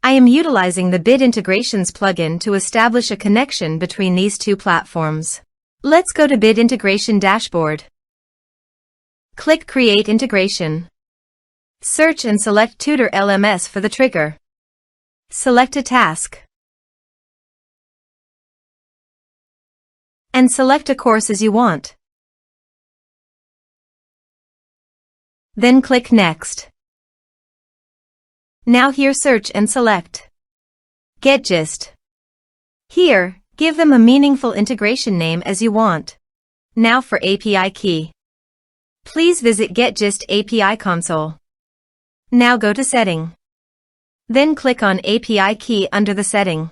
I am utilizing the Bid Integrations plugin to establish a connection between these two platforms. Let's go to Bid Integration Dashboard. Click Create Integration. Search and select Tutor LMS for the trigger. Select a task. And select a course as you want. Then click Next. Now here search and select GetGist. Here, give them a meaningful integration name as you want. Now for API key. Please visit GetGist API console. Now go to Setting. Then click on API key under the setting.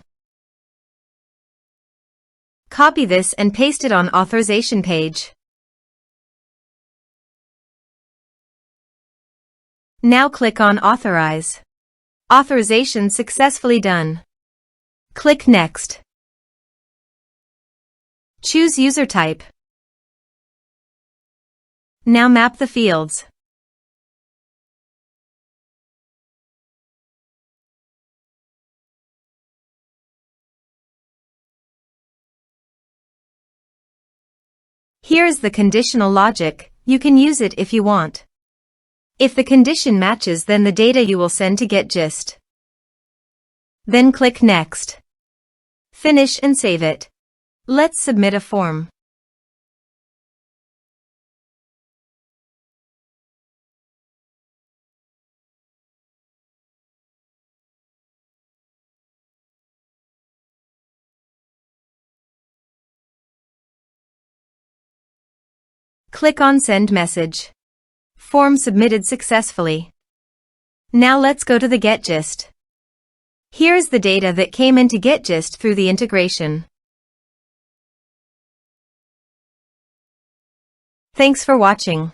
Copy this and paste it on authorization page. Now click on Authorize. Authorization successfully done. Click Next. Choose user type. Now map the fields. Here is the conditional logic. You can use it if you want. If the condition matches, then the data you will send to GetGist. Then click Next. Finish and save it. Let's submit a form. Click on Send Message. Form submitted successfully. Now let's go to the GetGist. Here is the data that came into GetGist through the integration. Thanks for watching.